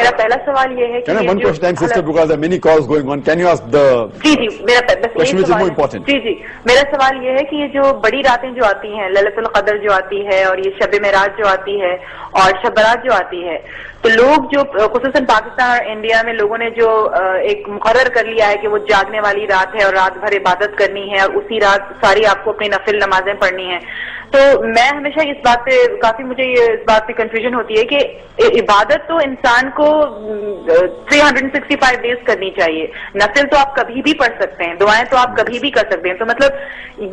میرا پہلا سوال یہ ہے کہ one question time, sister, because there are many calls going on. Can you ask the question which is more important? جی میرا سوال یہ ہے کہ یہ جو بڑی راتیں جو آتی ہیں، لیلۃ القدر جو آتی ہے، اور یہ شب معراج جو آتی ہے، اور شب برات جو آتی ہے، تو لوگ جو خصوصاً پاکستان اور انڈیا میں لوگوں نے جو ایک مقرر کر لیا ہے کہ وہ جاگنے والی رات ہے اور رات بھر عبادت کرنی ہے، اور اسی رات ساری آپ کو اپنی نفل نمازیں پڑھنی ہیں. تو میں ہمیشہ اس بات پہ کافی مجھے اس بات پہ کنفیوژن ہوتی ہے کہ عبادت تو انسان کو 365 ڈیز کرنی چاہیے. نفل تو آپ کبھی بھی پڑھ سکتے ہیں، دعائیں تو آپ کبھی بھی کر سکتے ہیں. تو مطلب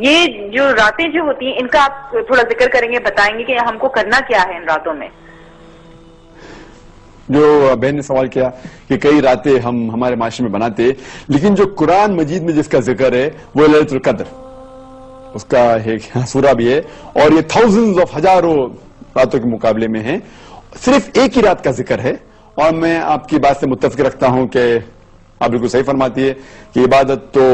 یہ جو راتیں جو ہوتی ہیں ان کا آپ تھوڑا ذکر کریں گے، بتائیں گے کہ ہم کو کرنا کیا ہے ان راتوں میں. جو بہن نے سوال کیا کہ کئی راتیں ہم ہمارے معاشرے میں بناتے، لیکن جو قرآن مجید میں جس کا ذکر ہے وہ لیلۃ القدر، اس کا ایک سورہ بھی ہے، اور یہ تھاؤزنڈز آف ہزاروں راتوں کے مقابلے میں ہیں. صرف ایک ہی رات کا ذکر ہے، اور میں آپ کی بات سے متفق رکھتا ہوں کہ آپ بالکل صحیح فرماتی ہے کہ عبادت تو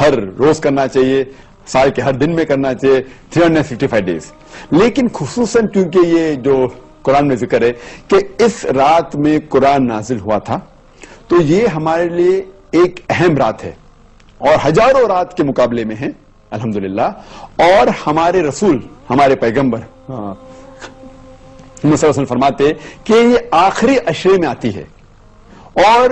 ہر روز کرنا چاہیے، سال کے ہر دن میں کرنا چاہیے، 365 ڈیز. لیکن خصوصاً کیونکہ یہ جو قرآن میں ذکر ہے کہ اس رات میں قرآن نازل ہوا تھا، تو یہ ہمارے لیے ایک اہم رات ہے اور ہزاروں رات کے مقابلے میں ہے الحمدللہ. اور ہمارے رسول، ہمارے پیغمبر محمد صلی اللہ علیہ وسلم فرماتے کہ یہ آخری عشرے میں آتی ہے. اور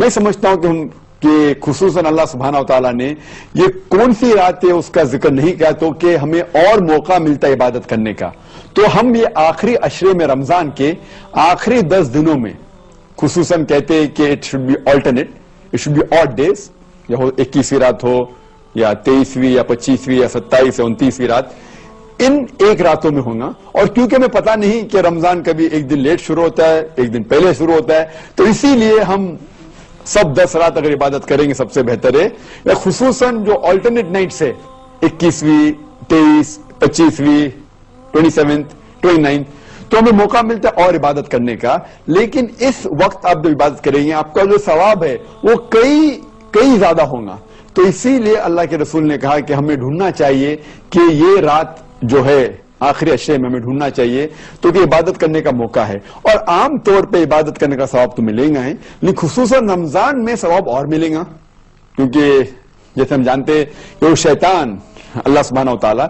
میں سمجھتا ہوں کہ خصوصاً اللہ سبحانہ وتعالیٰ نے یہ کون سی رات ہے اس کا ذکر نہیں کیا تو کہ ہمیں اور موقع ملتا ہے عبادت کرنے کا. تو ہم یہ آخری عشرے میں رمضان کے آخری 10 دنوں میں خصوصاً کہتے ہیں کہ it should be alternate, it should be odd days, یا 21ویں رات ہو یا 23ویں یا 25ویں یا 27 یا 29ویں رات، ان ایک راتوں میں ہوگا. اور کیونکہ ہمیں پتا نہیں کہ رمضان کبھی ایک دن لیٹ شروع ہوتا ہے، ایک دن پہلے شروع ہوتا ہے، تو اسی لیے ہم سب 10 رات اگر عبادت کریں گے سب سے بہتر ہے. یا خصوصاً جو آلٹرنیٹ نائٹس ہے، 21ویں، 23، 25ویں، 27، 29، تو ہمیں موقع ملتا ہے اور عبادت کرنے کا. لیکن اس وقت آپ جو عبادت کریں گے آپ کا جو ثواب ہے وہ کئی زیادہ ہوگا. تو اسی لیے اللہ کے رسول نے کہا کہ ہمیں ڈھونڈنا چاہیے کہ یہ رات جو ہے آخری عشرے میں ہمیں ڈھونڈنا چاہیے تو کہ عبادت کرنے کا موقع ہے. اور عام طور پہ عبادت کرنے کا ثواب تو ملے گا ہی، لیکن خصوصاً رمضان میں ثواب اور ملے گا، کیونکہ جیسے ہم جانتے ہیں کہ وہ شیطان، اللہ سبحانہ وتعالیٰ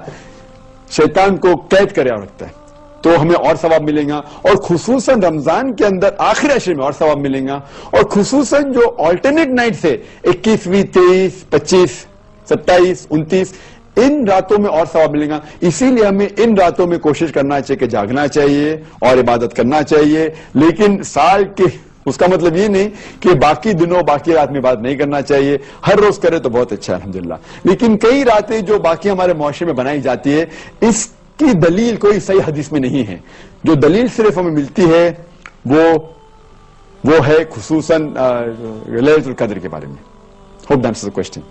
شیطان کو قید کرے اور رکھتا ہے، تو ہمیں اور ثواب ملے گا. اور خصوصاً رمضان کے اندر آخری عشرے میں اور ثواب ملے گا. اور خصوصاً جو آلٹرنیٹ نائٹ سے 21ویں، 23، 25، 27، 29، ان راتوں میں اور ثواب ملے گا. اسی لیے ہمیں ان راتوں میں کوشش کرنا چاہیے کہ جاگنا چاہیے اور عبادت کرنا چاہیے. لیکن سال کے اس کا مطلب یہ نہیں کہ باقی دنوں باقی رات میں عبادت نہیں کرنا چاہیے، ہر روز کرے تو بہت اچھا ہے الحمدللہ. لیکن کئی راتیں جو باقی ہمارے معاشرے میں بنائی جاتی ہے اس کی دلیل کوئی صحیح حدیث میں نہیں ہے. جو دلیل صرف ہمیں ملتی ہے وہ ہے خصوصاً لیلۃ القدر کے بارے میں. Hope that answers the question.